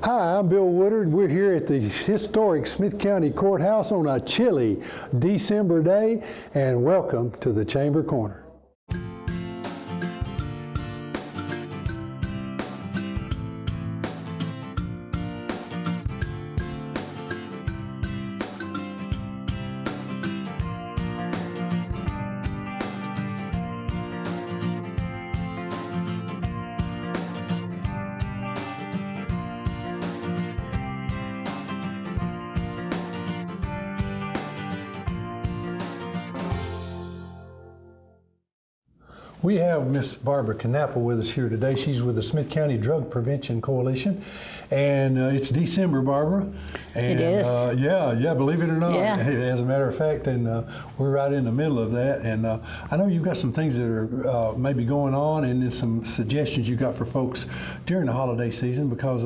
Hi, I'm Bill Woodard. We're here at the historic Smith County Courthouse on a chilly December day, and welcome to the Chamber Corner. We have Miss Barbara Knappel with us here today. She's with the Smith County Drug Prevention Coalition, and it's December, Barbara. And, it is. Yeah, believe it or not. Yeah. As a matter of fact, and we're right in the middle of that. And I know you've got some things that are maybe going on, and then some suggestions you got for folks during the holiday season, because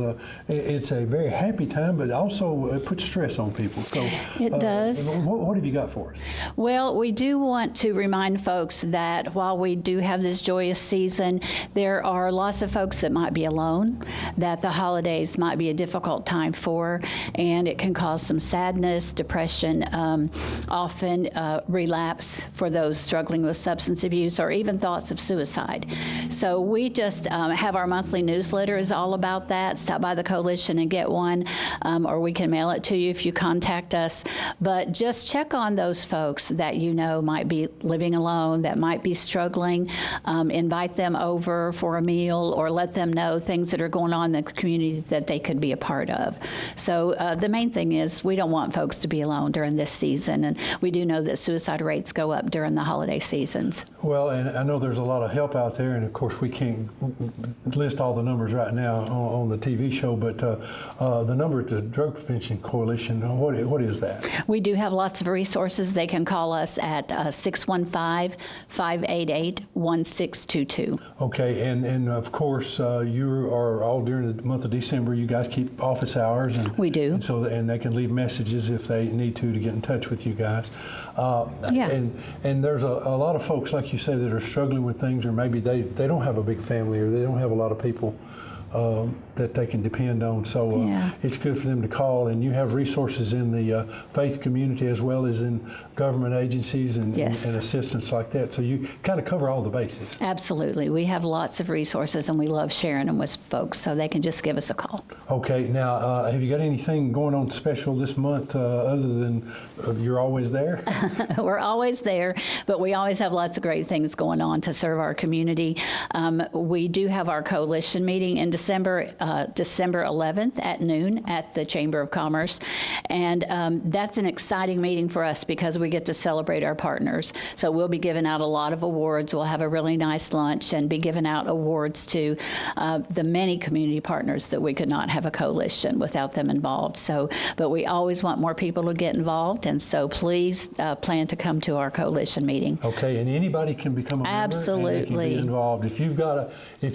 it's a very happy time, but also it puts stress on people. So it does. What have you got for us? Well, we do want to remind folks that while we do have this joyous season, there are lots of folks that might be alone, that the holidays might be a difficult time for, and it can cause some sadness, depression, often relapse for those struggling with substance abuse, or even thoughts of suicide. So we just have our monthly newsletter is all about that. Stop by the coalition and get one, or we can mail it to you if you contact us. But just check on those folks that you know might be living alone, that might be struggling. Invite them over for a meal, or let them know things that are going on in the community that they could be a part of. So the main thing is we don't want folks to be alone during this season, and we do know that suicide rates go up during the holiday seasons. Well, and I know there's a lot of help out there, and of course we can't list all the numbers right now on the TV show, but the number at the Drug Prevention Coalition, what is that? We do have lots of resources. They can call us at 615-588-1622. Okay, and of course you are all during the month of December. You guys keep office hours, and we do. And they can leave messages if they need to get in touch with you guys. Yeah. And there's a lot of folks, like you say, that are struggling with things, or maybe they don't have a big family, or they don't have a lot of people that they can depend on. So it's good for them to call, and you have resources in the faith community as well as in government agencies and assistance like that. So you kind of cover all the bases. Absolutely. We have lots of resources, and we love sharing them with folks, so they can just give us a call. Okay. Now, have you got anything going on special this month other than you're always there? We're always there, but we always have lots of great things going on to serve our community. We do have our coalition meeting in December 11th at noon at the Chamber of Commerce, and that's an exciting meeting for us because we get to celebrate our partners. So we'll be giving out a lot of awards. We'll have a really nice lunch and be giving out awards to the many community partners that we could not have a coalition without them involved. So, but we always want more people to get involved, and so please plan to come to our coalition meeting. Okay, and anybody can become a member. Absolutely. And they can be involved. If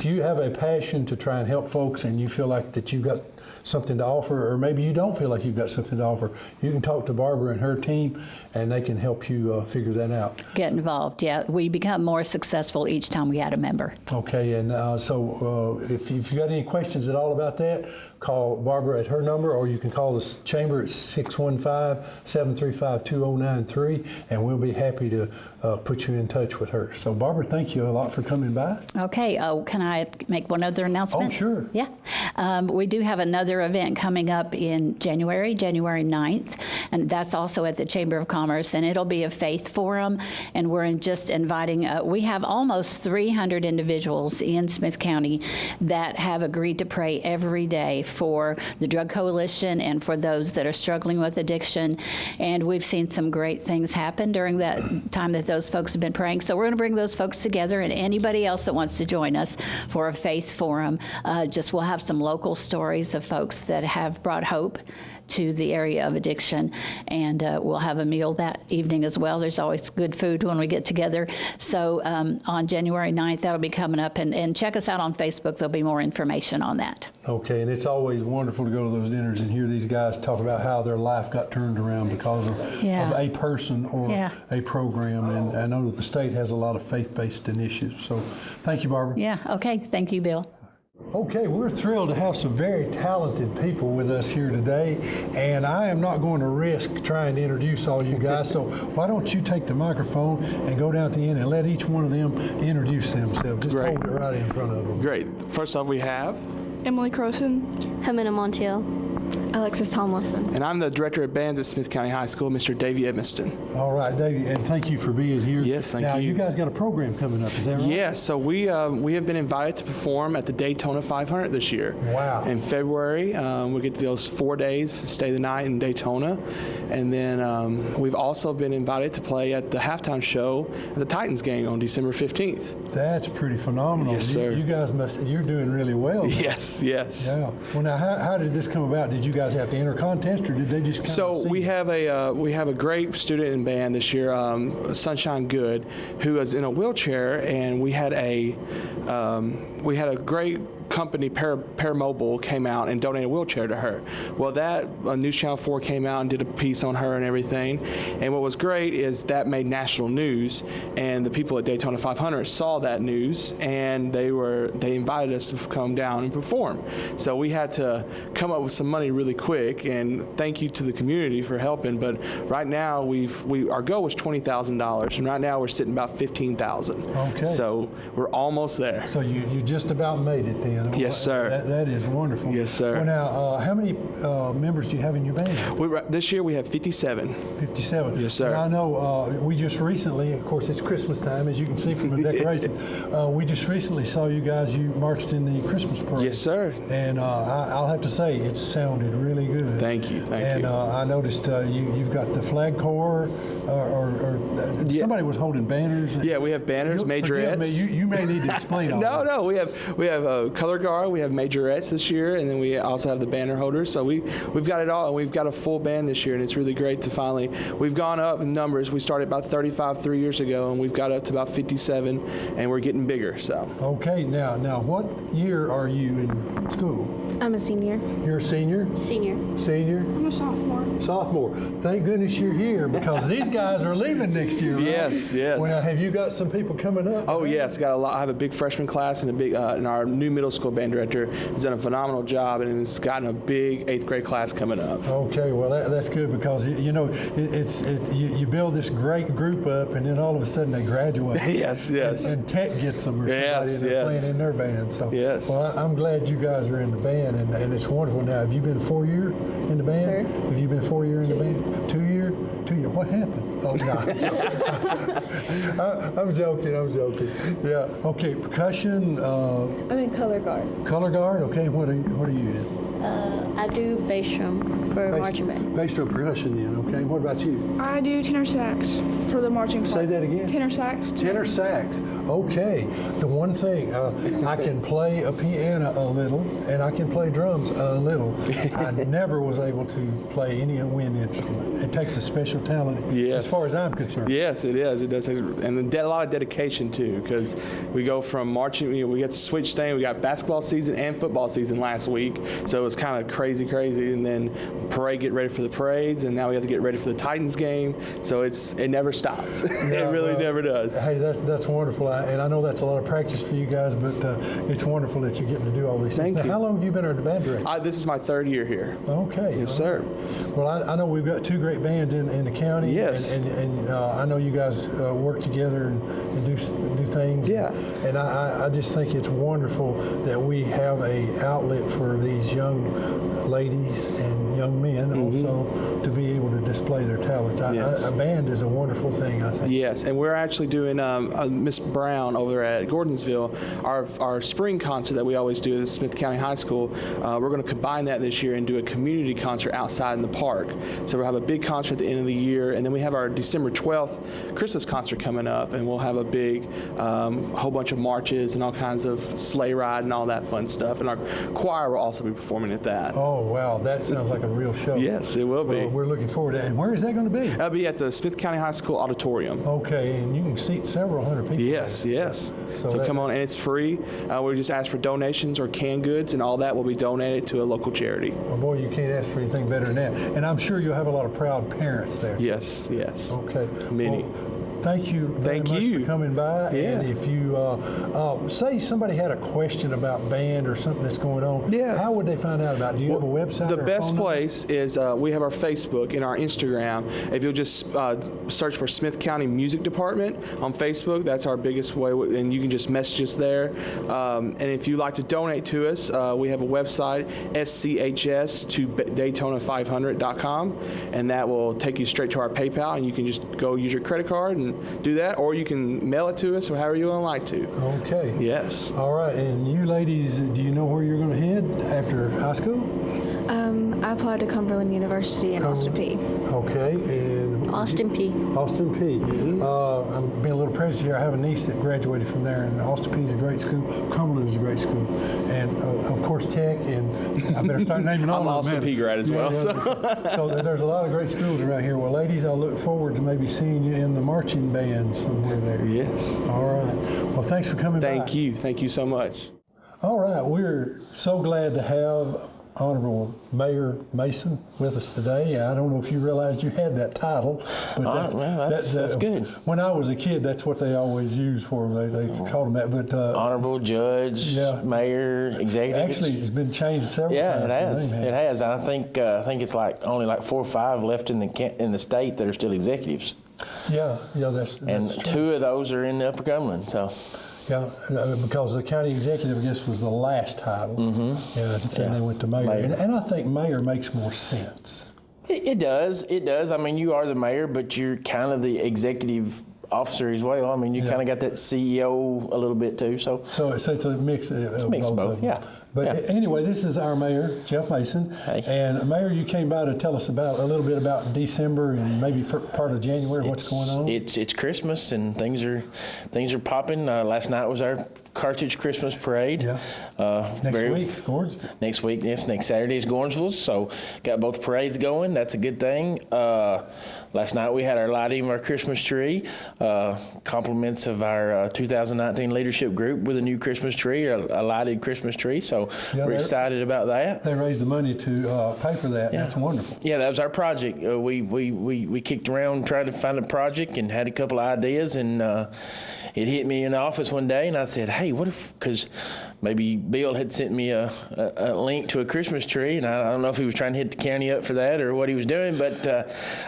you have a passion to try and help folks, and you feel like that you've got something to offer, or maybe you don't feel like you've got something to offer, you can talk to Barbara and her team, and they can help you figure that out. Get involved, yeah. We become more successful each time we add a member. Okay, and so if you got any questions at all about that, call Barbara at her number, or you can call the chamber at 615-735-2093, and we'll be happy to put you in touch with her. So Barbara, thank you a lot for coming by. Okay, can I make one other announcement? Oh, sure. Yeah. We do have another event coming up in January 9th, and that's also at the Chamber of Commerce, and it'll be a faith forum, and we're just inviting, we have almost 300 individuals in Smith County that have agreed to pray every day for the Drug Coalition and for those that are struggling with addiction, and we've seen some great things happen during that time that those folks have been praying. So we're going to bring those folks together, and anybody else that wants to join us for a faith forum, we'll have some local stories of folks that have brought hope to the area of addiction, and we'll have a meal that evening as well. There's always good food when we get together. So on January 9th, that'll be coming up, and check us out on Facebook. There'll be more information on that. Okay, and it's always wonderful to go to those dinners and hear these guys talk about how their life got turned around because of a person or a program, and I know that the state has a lot of faith-based initiatives. So thank you, Barbara. Yeah, okay. Thank you, Bill. Okay, we're thrilled to have some very talented people with us here today, and I am not going to risk trying to introduce all you guys, so why don't you take the microphone and go down to the end and let each one of them introduce themselves. Just Great. hold it right in front of them. Great. First off, we have, Emily Croson. Jimena Montiel. Alexis Tomlinson. and I'm the director of bands at Smith County High School, Mr. Davey Edmiston. All right, Davey, and thank you for being here. Yes, thank now, you. you guys got a program coming up, is that right? Yeah, so we have been invited to perform at the Daytona 500 this year. Wow. In February, we get those 4 days, stay the night in Daytona, and then we've also been invited to play at the halftime show at the Titans game on December 15th. That's pretty phenomenal. Yes, sir. You guys you're doing really well. Yes, yes. Yeah. Well, now, how did this come about? Did you guys have to enter a contest, or did they just kind of So see we it? have a great student in band this year, Sunshine Good, who is in a wheelchair, and we had a great company, Paramobile, came out and donated a wheelchair to her. Well, News Channel 4 came out and did a piece on her and everything. And what was great is that made national news, and the people at Daytona 500 saw that news, and they invited us to come down and perform. So we had to come up with some money really quick, and thank you to the community for helping. But right now, our goal was $20,000, and right now we're sitting about $15,000. Okay. So we're almost there. So you just about made it then. Yes, sir. That is wonderful. Yes, sir. Well, now, how many members do you have in your band? This year we have 57. 57. Yes, sir. And I know we just recently, of course, it's Christmas time, as you can see from the decoration. We just recently saw you guys. You marched in the Christmas parade. Yes, sir. And I'll have to say, it sounded really good. Thank you. Thank you. And I noticed you've got the flag corps, or Yeah. somebody was holding banners. Yeah, we have banners, Forgive majorettes. me, you may need to explain all that. No, we have color guard, we have majorettes this year, and then we also have the banner holders. So we've got it all, and we've got a full band this year, and it's really great to finally. We've gone up in numbers. We started about 35 3 years ago, and we've got up to about 57, and we're getting bigger. So. Okay, now what year are you in school? I'm a senior. You're a senior? Senior. Senior? I'm a sophomore. Sophomore. Thank goodness you're here, because these guys are leaving next year, right? Yes, yes. Well, now, have you got some people coming up? Oh yes, got a lot. I have a big freshman class and and our new middle school band director has done a phenomenal job, and has gotten a big 8th grade class coming up. Okay, well that's good, because you build this great group up, and then all of a sudden they graduate. Yes, yes. And Tech gets them, or Yes, somebody, and they're yes. playing in their band. So, Yes. well, I'm glad you guys are in the band, and it's wonderful. Now, have you been 4 year in the band? Sir. Have you been 4 year in the band? 2 year? 2 year. What happened? Oh no, I'm joking. Yeah. Okay, percussion, I'm in color guard. color guard. Okay, what are you in? I do bass drum for marching band. Bass drum percussion. Then. Okay. What about you? I do tenor sax for the marching Say part. that again. Tenor sax. Tenor sax. Okay. The one thing, I can play a piano a little, and I can play drums a little. I never was able to play any wind instrument. It takes a special talent, Yes. as far as I'm concerned. Yes, it is. It does, and a lot of dedication too, because we go from marching. We get to switch things. We got basketball season and football season last week, so it was kind of crazy, and then get ready for the parades, and now we have to get ready for the Titans game. So it never stops. It really well, never does. Hey, that's wonderful, and I know that's a lot of practice for you guys, but it's wonderful that you're getting to do all these things. Thank Now, you. how long have you been our band director? This is my 3rd year here. Okay. Yes, sir. Well, I know we've got 2 great bands in the county. Yes. And I know you guys work together and do things. Yeah. And I just think it's wonderful that we have a outlet for these young ladies and young men also to be able to display their talents. Yes. A band is a wonderful thing, I think. Yes, and we're actually doing Miss Brown over at Gordonsville, our spring concert that we always do at Smith County High School. We're going to combine that this year and do a community concert outside in the park. So we'll have a big concert at the end of the year, and then we have our December 12th Christmas concert coming up, and we'll have a big whole bunch of marches and all kinds of sleigh ride and all that fun stuff. And our choir will also be performing at that. Oh, wow. That sounds like a real show. Yes, it will be. Well, we're looking forward to that. And where is that going to be? That'll be at the Smith County High School auditorium. Okay, and you can seat several hundred people. Yes, yes. So So that- come on, and it's free. We just ask for donations or canned goods, and all that will be donated to a local charity. Well, boy, you can't ask for anything better than that. And I'm sure you'll have a lot of proud parents there. Yes, yes. Okay. Many. Well, thank you very Thank much you. for coming by. Yeah. And if you say somebody had a question about band or something that's going on, Yeah. how would they find out about it? Do you have a website? The or a best phone number? place is we have our Facebook and our Instagram. If you'll just search for Smith County Music Department on Facebook, that's our biggest way, and you can just message us there. And if you'd like to donate to us, we have a website, SCHS to Daytona500.com, and that will take you straight to our PayPal, and you can just go use your credit card and do that, or you can mail it to us, or however you would like to. Okay. Yes. All right. And you ladies, do you know where you're going to head after high school? I applied to Cumberland University in Austin P. Okay. And Austin P. Austin P. I'm being a little prejudiced here. I have a niece that graduated from there, and Austin P is a great school. Cumberland is a great school, and of course Tech. And I better start naming all I'm of Austin them. P grad as well. So there's a lot of great schools around here. Well, ladies, I look forward to maybe seeing you in the marching band somewhere there. Yes. All right. Well, thanks for coming by. Thank you. Thank you so much. All right. We're so glad to have Honorable Mayor Mason with us today. I don't know if you realized you had that title, but that's good. When I was a kid, that's what they always used for them. They called them that. But Honorable Judge, yeah. Mayor, Executive. Actually, it's been changed several times. Yeah, it has. The name It has. And I think it's only 4 or 5 left in the state that are still executives, Yeah, that's and true. 2 of those are in Upper Cumberland. So. Yeah, because the county executive, I guess, was the last title. Mm-hmm. Yeah, and then they went to mayor. Mayor. And I think mayor makes more sense. It does. It does. I mean, you are the mayor, but you're kind of the executive officer as well. I mean, you kind of got that CEO a little bit too. So it's a mix. It's a mix of both. Yeah. But anyway, this is our mayor, Jeff Mason. Hey. And Mayor, you came by to tell us a little bit about December and maybe part of January. What's going on? It's Christmas and things are popping. Last night was our Carthage Christmas parade. Yeah. Next week, Gordonsville. Next week, yes. Next Saturday is Gordonsville. So got both parades going. That's a good thing. Last night we had our lighting of our Christmas tree. Compliments of our 2019 leadership group with a new Christmas tree, a lighted Christmas tree. So we're excited about that. They raised the money to pay for that. Yeah. That's wonderful. Yeah, that was our project. We kicked around trying to find a project and had a couple of ideas, and it hit me in the office one day, and I said, hey, what if, because maybe Bill had sent me a link to a Christmas tree, and I don't know if he was trying to hit the county up for that or what he was doing, but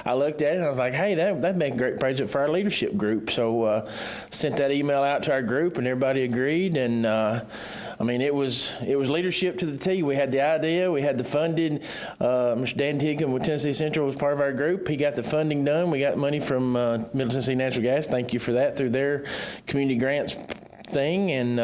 I looked at it and I was like, hey, that'd make a great project for our leadership group. So sent that email out to our group, and everybody agreed, and I mean, it was leadership to the T. We had the idea, we had the funding. Mr. Dan Tickham with Tennessee Central was part of our group. He got the funding done. We got money from Middle Tennessee Natural Gas. Thank you for that, through their community grants thing, and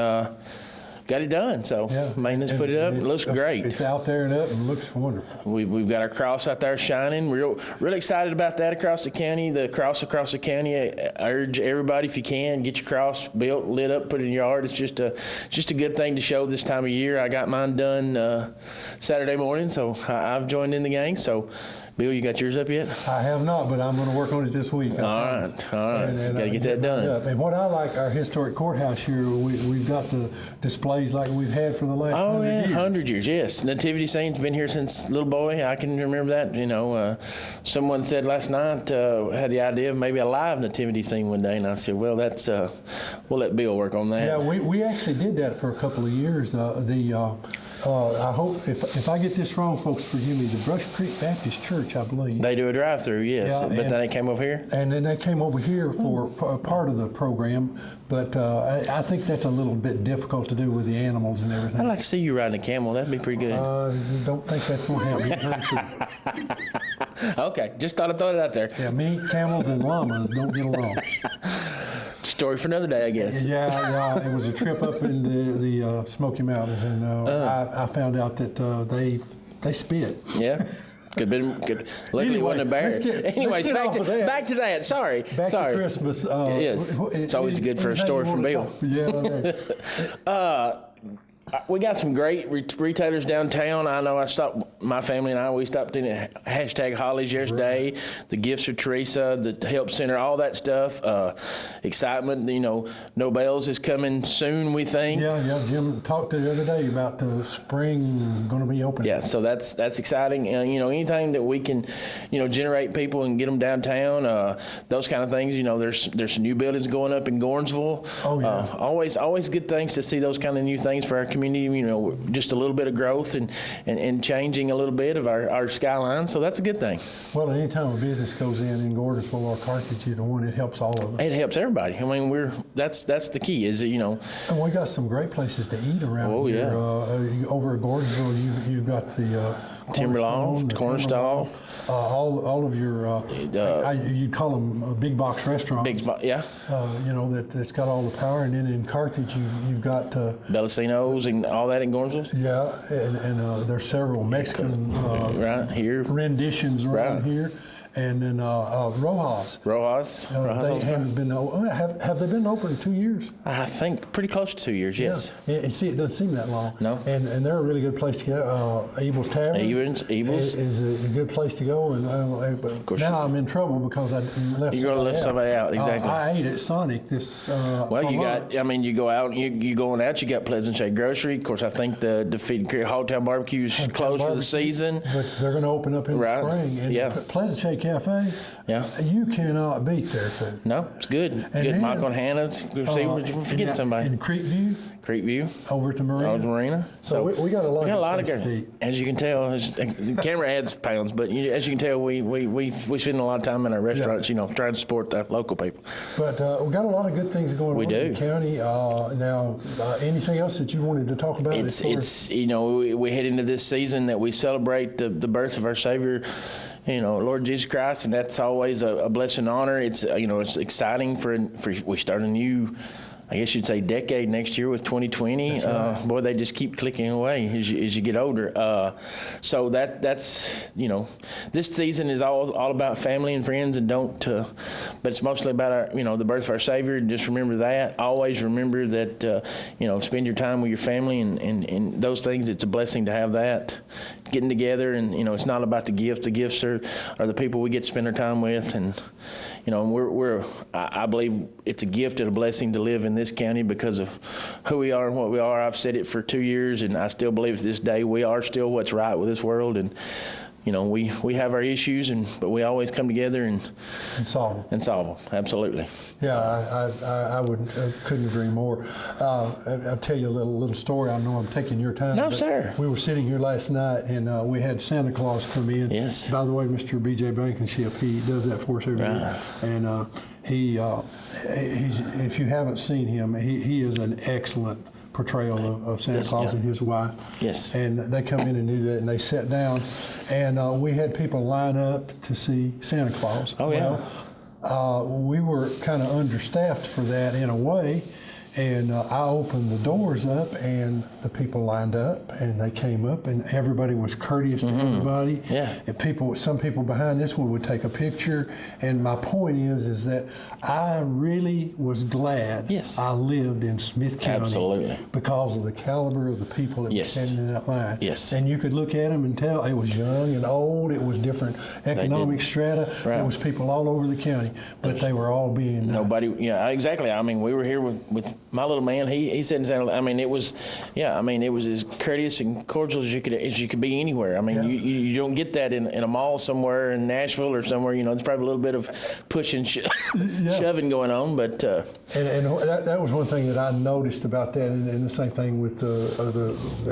got it done. So maintenance put it up. It looks great. It's out there and up and looks wonderful. We've got our cross out there shining. We're really excited about that across the county. The cross across the county. I urge everybody, if you can, get your cross built, lit up, put it in your yard. It's just a good thing to show this time of year. I got mine done Saturday morning, so I've joined in the gang. So, Bill, you got yours up yet? I have not, but I'm going to work on it this week. All right. Got to get that done. And what I like, our historic courthouse here, we've got the displays like we've had for the last 100 years. 100 years, yes. Nativity scene's been here since little boy. I can remember that. You know, someone said last night, had the idea of maybe a live nativity scene one day, and I said, well, that's we'll let Bill work on that. Yeah, we actually did that for a couple of years. I hope, if I get this wrong, folks, forgive me, the Brush Creek Baptist Church, I believe. They do a drive-through, yes, Yeah, but then they came over here? And then they came over here for part of the program, but I think that's a little bit difficult to do with the animals and everything. I'd like to see you riding a camel. That'd be pretty good. Don't think that's going to happen. Okay, just thought I'd throw it out there. Yeah, me, camels, and llamas don't get along. Story for another day, I guess. Yeah, it was a trip up in the Smoky Mountains, and I found out that they spit. Yeah. Good. Luckily, it wasn't a bear. Anyways, back to that. Sorry. Back to Christmas. Yes. It's always good for a story from Bill. Yeah. We got some great retailers downtown. I know my family and I, we stopped in at #Holly's yesterday. The Gifts of Teresa, the Help Center, all that stuff. Excitement, Nobel's is coming soon, we think. Yeah, Jim talked the other day about the spring going to be open. Yeah, so that's exciting. Anything that we can, generate people and get them downtown, those kind of things. There's some new buildings going up in Gornsville. Oh, yeah. Always good things to see those kind of new things for our community. Just a little bit of growth and changing a little bit of our skyline. So that's a good thing. Well, anytime a business goes in Gordonsville or Carthage, it helps all of us. It helps everybody. I mean, that's the key. Is And we got some great places to eat around here. Yeah. Over at Gordonsville, you've got the Timberloft, Cornerstall. All of your you'd call them big box restaurants. Yeah. That's got all the power, and then in Carthage you've got Bellacino's and all that in Gornsville. yeah, and there's several Mexican Right here. renditions around here, and then Rojas. Rojas. They haven't been. Have they been open 2 years? I think pretty close to 2 years. Yes. Yeah. It doesn't seem that long. No. And they're a really good place to go. Ebel's Tavern. Ebel's. is a good place to go. And course. now I'm in trouble because I left. You're going to lift somebody out. Exactly. I ate at Sonic this. Well, you lunch. you go out, you going out, you got Pleasant Shade Grocery. Of course, I think the Defeated Creek Hogtown Barbecue is closed for the season. But they're going to open up in the spring. And Yeah. Pleasant Shade Cafe, Yeah. you cannot beat their food. No, it's good. And Good. then, Michael and Hannah's. We're forgetting somebody. In Creekview, Creekview. over at the marina. Oh, the marina. So we got a lot of good. places to eat. As you can tell, the camera adds pounds, but as you can tell, we spend a lot of time in our restaurants, trying to support the local people. But we got a lot of good things going We on in do. the county. Now, anything else that you wanted to talk about? It's we head into this season that we celebrate the birth of our Savior, Lord Jesus Christ, and that's always a blessing and honor. It's it's exciting for we start a new, I guess you'd say, decade next year with 2020. That's right. Boy, they just keep clicking away as you get older. So that's this season is all about family and friends, and but it's mostly about our the birth of our Savior. And just remember that. Always remember that spend your time with your family and those things. It's a blessing to have that. Getting together, and it's not about the gift. The gifts are the people we get to spend our time with, and I believe it's a gift and a blessing to live in this county because of who we are and what we are. I've said it for 2 years, and I still believe to this day we are still what's right with this world. And we have our issues, but we always come together and solve them. Absolutely. Yeah, I couldn't agree more. I'll tell you a little story. I know I'm taking your time. No, but sir. We were sitting here last night, and we had Santa Claus come in. Yes. By the way, Mr. B.J. Blankenship, he does that for us every year. And he's, if you haven't seen him, he is an excellent portrayal of Santa Claus and his wife. Yes. And they come in and do that, and they sat down, and we had people line up to see Santa Claus. Oh, yeah. Well, we were kind of understaffed for that in a way, and I opened the doors up, and the people lined up, and they came up, and everybody was courteous to everybody. Yeah. And some people behind this one would take a picture, and my point is that I really was glad I lived in Smith County. Absolutely. Because of the caliber of the people that were standing in that line. Yes. And you could look at them and tell it was young and old, it was different economic strata, it was people all over the county, but they were all being nice. Nobody, exactly. I mean, we were here with my little man. He said in Santa, it was as courteous and cordial as you could be anywhere. I mean, you don't get that in a mall somewhere in Nashville or somewhere. There's probably a little bit of pushing, shoving going on, but. And that was one thing that I noticed about that, and the same thing with the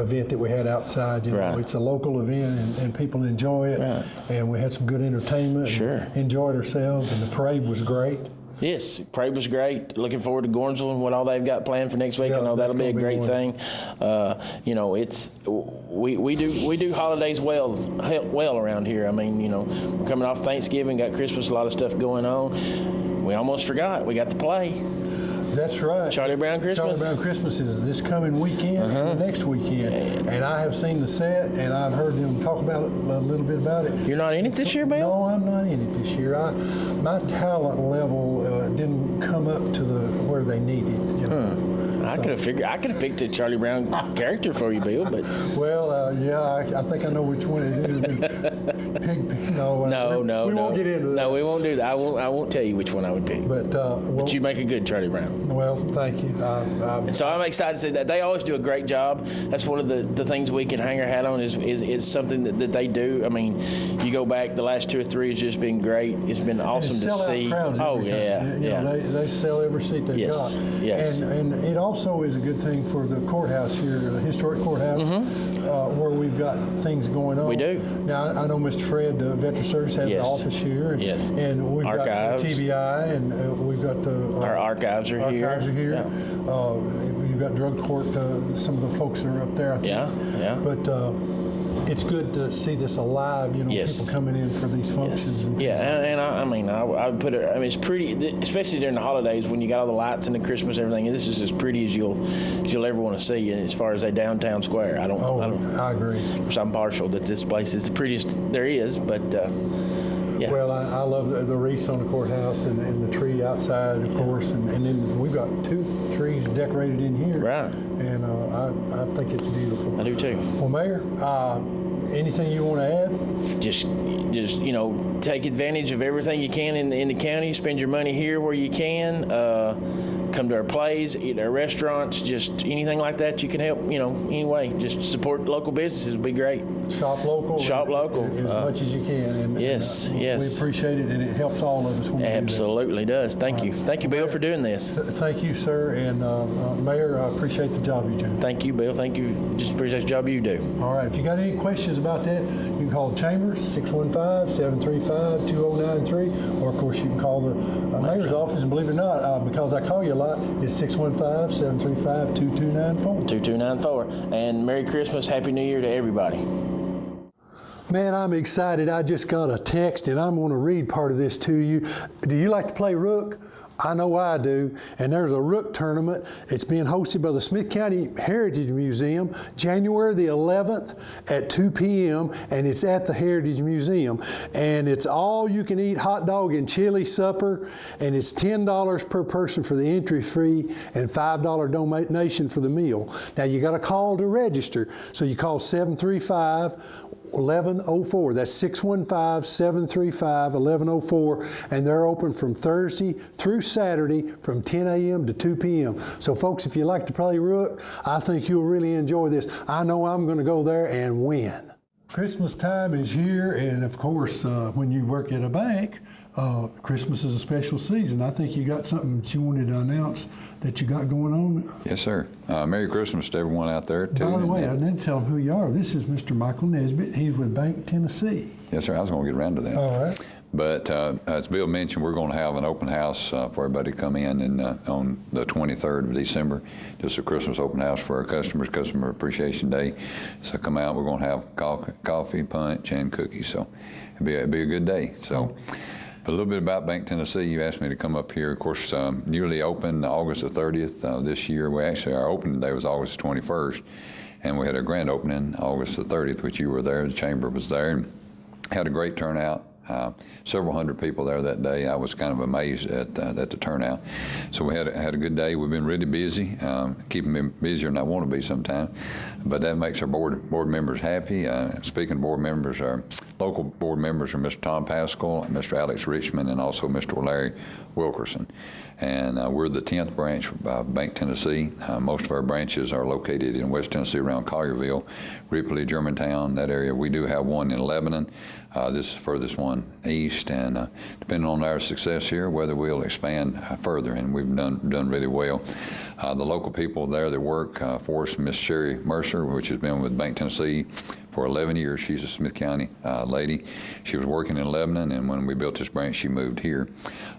event that we had outside. It's a local event, and people enjoy it, and we had some good entertainment. Sure. Enjoyed ourselves, and the parade was great. Yes, parade was great. Looking forward to Gornsville and what all they've got planned for next week. I know that'll be a great thing. We do holidays well around here. I mean, we're coming off Thanksgiving, got Christmas, a lot of stuff going on. We almost forgot. We got the play. That's right. Charlie Brown Christmas. Charlie Brown Christmas is this coming weekend and the next weekend. And I have seen the set, and I've heard them talk about it, a little bit about it. You're not in it this year, Bill? No, I'm not in it this year. My talent level didn't come up to where they needed. I could have picked a Charlie Brown character for you, Bill, but Well, yeah, I think I know which one it is. Pig, no, we won't get into that. No, we won't do that. I won't tell you which one I would pick. But You make a good Charlie Brown. well, thank you. And so I'm excited to say that they always do a great job. That's one of the things we can hang our hat on is something that they do. I mean, you go back, the last 2 or 3 has just been great. It's been awesome to see. Oh yeah, yeah. yeah. They sell every seat they've Yes, got. yes. And it also is a good thing for the courthouse here, the historic courthouse, where we've got things going on. We do. Now I know Mr. Fred, Veteran Service, has an Yes. office here. Yes. And we've Archives. got the TBI, and we've got the Our archives are here. Archives are here. Yeah. You've got drug court. Some of the folks that are up there. I think. Yeah. But it's good to see this alive. Yes. People coming in for these functions. Yes. Yeah, and I mean, I would put it. I mean, it's pretty, especially during the holidays when you got all the lights and the Christmas and everything. This is as pretty as you'll ever want to see. And as far as a downtown square, I don't. I agree. Of course, I'm partial that this place is the prettiest there is, but yeah. Well, I love the wreaths on the courthouse and the tree outside, of course, and then we've got 2 trees decorated in here. Right. And I think it's beautiful. I do too. Well, Mayor, anything you want to add? Just take advantage of everything you can in the county. Spend your money here where you can. Come to our plays, eat at our restaurants, just anything like that you can help. Anyway, just support local businesses would be great. Shop local. Shop local. As much as you can. And, Yes. We appreciate it, and it helps all of us when we do that. Absolutely does. Thank you. Thank you, Bill, for doing this. Thank you, sir. And Mayor, I appreciate the job you do. Thank you, Bill. Thank you. Just appreciate the job you do. All right. If you got any questions about that, you can call the Chamber, 615-735-2093. Or, of course, you can call the Mayor's office. And believe it or not, because I call you a lot, it's 615-735-2294. 2294. And Merry Christmas, Happy New Year to everybody. Man, I'm excited. I just got a text, and I'm going to read part of this to you. Do you like to play rook? I know I do. And there's a rook tournament. It's being hosted by the Smith County Heritage Museum, January the 11th at 2 p.m., and it's at the Heritage Museum. And it's all you can eat hot dog and chili supper, and it's $10 per person for the entry fee and $5 donation for the meal. Now, you got to call to register. So you call 735-1104. That's 615-735-1104, and they're open from Thursday through Saturday from 10 a.m. to 2 p.m. So, folks, if you like to play rook, I think you'll really enjoy this. I know I'm going to go there and win. Christmas time is here, and of course, when you work at a bank, Christmas is a special season. I think you got something that you wanted to announce that you got going on. Yes, sir. Merry Christmas to everyone out there, too. By the way, I didn't tell them who you are. This is Mr. Michael Nesbitt. He's with Bank Tennessee. Yes, sir. I was going to get around to that. All right. But as Bill mentioned, we're going to have an open house for everybody to come in on the 23rd of December, just a Christmas open house for our customers, Customer Appreciation Day. So come out. We're going to have coffee, punch, and cookies. So it'll be a good day. So. But a little bit about Bank Tennessee. You asked me to come up here. Of course, newly opened August the 30th this year. Our opening day was August 21st, and we had a grand opening August the 30th, which you were there. The Chamber was there, and had a great turnout. Several hundred people there that day. I was kind of amazed at the turnout. So we had a good day. We've been really busy, keeping me busier than I want to be sometimes. But that makes our board members happy. Speaking of board members, our local board members are Mr. Tom Pascal, Mr. Alex Richmond, and also Mr. Larry Wilkerson. And we're the 10th branch of Bank Tennessee. Most of our branches are located in West Tennessee around Collierville, Ripley, Germantown, that area. We do have one in Lebanon. This is the furthest one east, and depending on our success here, whether we'll expand further, and we've done really well. The local people there that work for us, Miss Sherry Mercer, which has been with Bank Tennessee for 11 years. She's a Smith County lady. She was working in Lebanon, and when we built this branch, she moved here.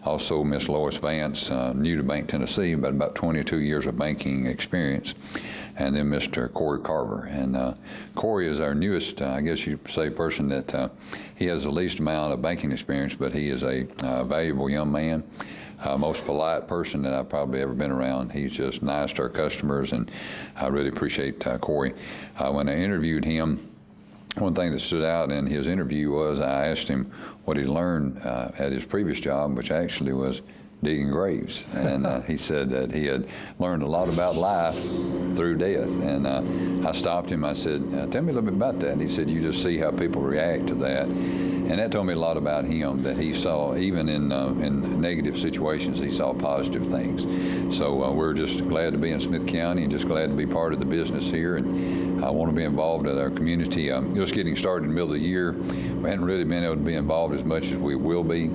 Also, Miss Lois Vance, new to Bank Tennessee, but about 22 years of banking experience. And then Mr. Corey Carver. And Corey is our newest, I guess you'd say, person that he has the least amount of banking experience, but he is a valuable young man. Most polite person that I've probably ever been around. He's just nice to our customers, and I really appreciate Corey. When I interviewed him, one thing that stood out in his interview was I asked him what he learned at his previous job, which actually was digging graves. And he said that he had learned a lot about life through death. And I stopped him. I said, tell me a little bit about that. And he said, you just see how people react to that. And that told me a lot about him, that he saw, even in negative situations, he saw positive things. So we're just glad to be in Smith County and just glad to be part of the business here. And I want to be involved in our community. Just getting started in the middle of the year. We hadn't really been able to be involved as much as we will be.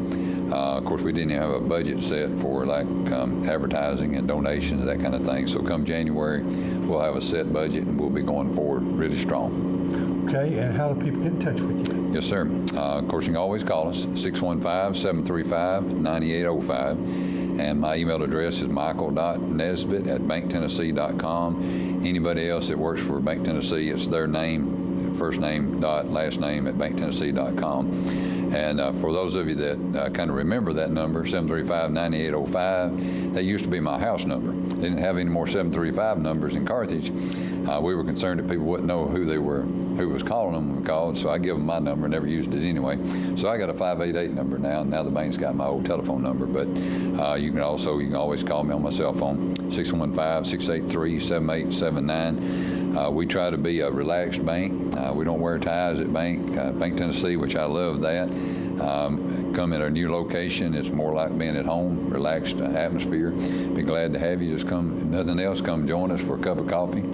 Of course, we didn't have a budget set for like advertising and donations, that kind of thing. So come January, we'll have a set budget and we'll be going forward really strong. Okay, and how do people get in touch with you? Yes, sir. Of course, you can always call us, 615-735-9805. And my email address is michael.nesbitt@banktennessee.com. Anybody else that works for Bank Tennessee, it's their name, first name, last name @banktennessee.com. And for those of you that kind of remember that number, 735-9805, that used to be my house number. They didn't have any more 735 numbers in Carthage. We were concerned that people wouldn't know who they were, who was calling them when we called, so I give them my number, never used it anyway. So I got a 588 number now. Now the bank's got my old telephone number, but you can always call me on my cell phone, 615-683-7879. We try to be a relaxed bank. We don't wear ties at Bank Tennessee, which I love that. Come in our new location. It's more like being at home, relaxed atmosphere. Be glad to have you. Just come, if nothing else, come join us for a cup of coffee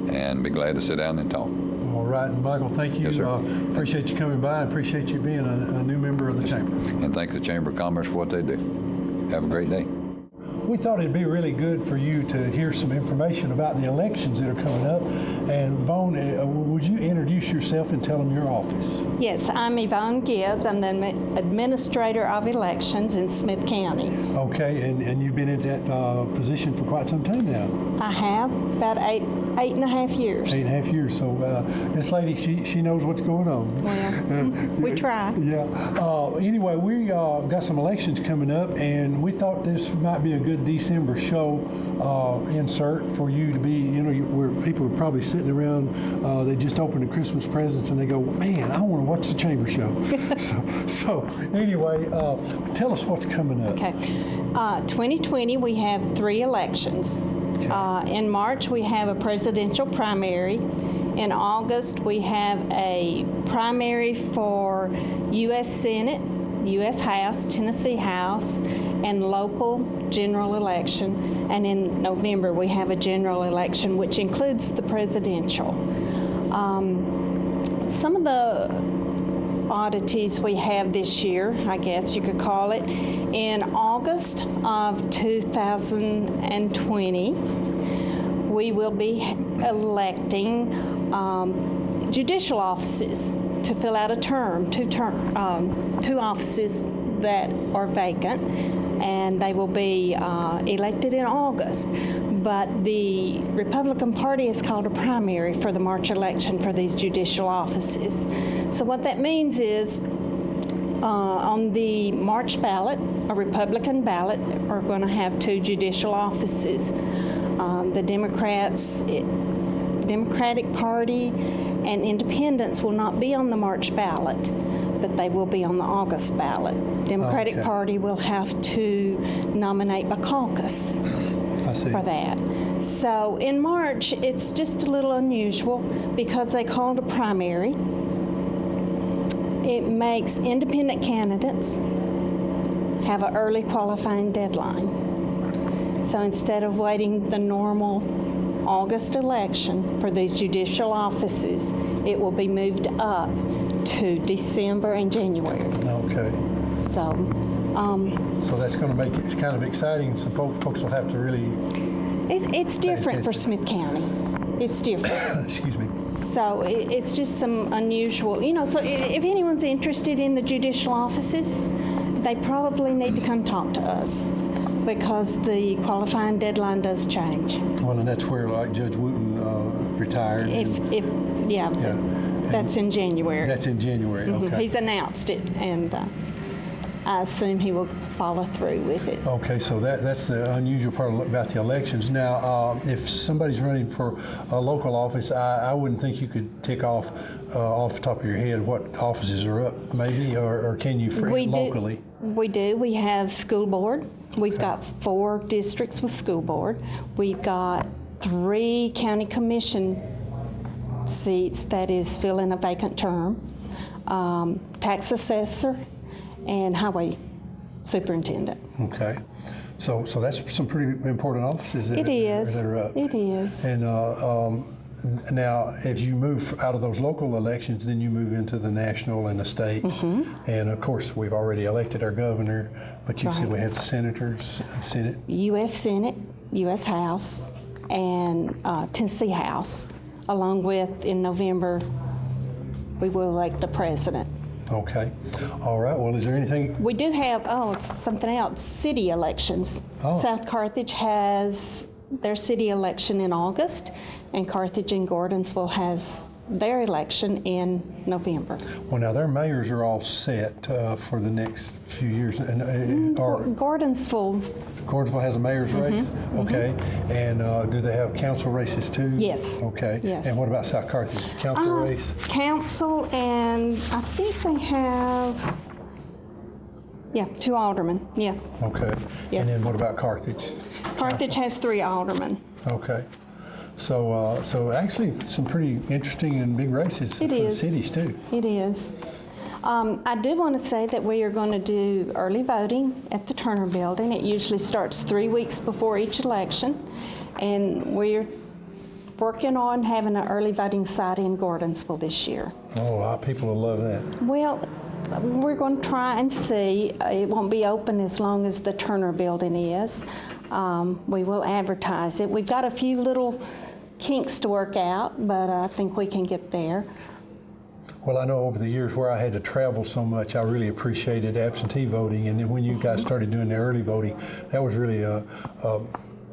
and be glad to sit down and talk. All right, Michael, thank you. Yes, sir. Appreciate you coming by. Appreciate you being a new member of the Chamber. And thank the Chamber of Commerce for what they do. Have a great day. We thought it'd be really good for you to hear some information about the elections that are coming up. And Yvonne, would you introduce yourself and tell them your office? Yes, I'm Yvonne Gibbs. I'm the Administrator of Elections in Smith County. Okay, and you've been in that position for quite some time now. I have about eight and a half years. 8.5 years. So this lady, she knows what's going on. Well, we try. Yeah. Anyway, we got some elections coming up, and we thought this might be a good December show insert for you to be, where people are probably sitting around, they just opened the Christmas presents and they go, man, I want to watch the Chamber show. so anyway, tell us what's coming up. Okay. 2020, we have 3 elections. Okay. In March, we have a presidential primary. In August, we have a primary for U.S. Senate, U.S. House, Tennessee House, and local general election. And in November, we have a general election, which includes the presidential. Some of the oddities we have this year, I guess you could call it. In August of 2020, we will be electing judicial offices to fill out a term, 2 offices that are vacant, and they will be elected in August. But the Republican Party has called a primary for the March election for these judicial offices. So what that means is on the March ballot, a Republican ballot, are going to have 2 judicial offices. The Democratic Party and Independents will not be on the March ballot, but they will be on the August ballot. Democratic Party will have to nominate by caucus for that. So in March, it's just a little unusual because they called a primary. It makes independent candidates have an early qualifying deadline. So instead of waiting the normal August election for these judicial offices, it will be moved up to December and January. Okay. So that's going to make it kind of exciting. Some folks will have to really. It's different for Smith County. It's different. Excuse me. So it's just some unusual, so if anyone's interested in the judicial offices, they probably need to come talk to us because the qualifying deadline does change. Well, and that's where like Judge Wooten retired. That's in January. That's in January, okay. He's announced it, and I assume he will follow through with it. Okay, so that's the unusual part about the elections. Now, if somebody's running for a local office, I wouldn't think you could tick off the top of your head what offices are up, maybe, or can you locally? We do. We have school board, We've got 4 districts with school board. We've got 3 county commission seats that is filling a vacant term, tax assessor, and highway superintendent. Okay. So that's some pretty important offices. It is. That are up. It is. And now, if you move out of those local elections, then you move into the national and the state. And of course, we've already elected our governor, but you said we had senators, Senate. U.S. Senate, U.S. House, and Tennessee House, along with, in November, we will elect the president. Okay. All right. Well, is there anything? We do have, it's something else, city elections. Oh. South Carthage has their city election in August, and Carthage and Gordonsville has their election in November. Well, now their mayors are all set for the next few years. And, or Gordonsville, Gordonsville has a mayor's race? Okay. And do they have council races too? Yes. Okay. Yes. And what about South Carthage? Council race? council, and I think they have, 2 aldermen, Okay. Yes. And then what about Carthage? Carthage has 3 aldermen. Okay. So actually some pretty interesting and big races It for is. the cities too. It is. I do want to say that we are going to do early voting at the Turner Building. It usually starts 3 weeks before each election, and we're working on having an early voting site in Gordonsville this year. Oh, a lot of people will love that. Well, we're going to try and see. It won't be open as long as the Turner Building is. We will advertise it. We've got a few little kinks to work out, but I think we can get there. Well, I know over the years where I had to travel so much, I really appreciated absentee voting. And then when you guys started doing the early voting, that was really a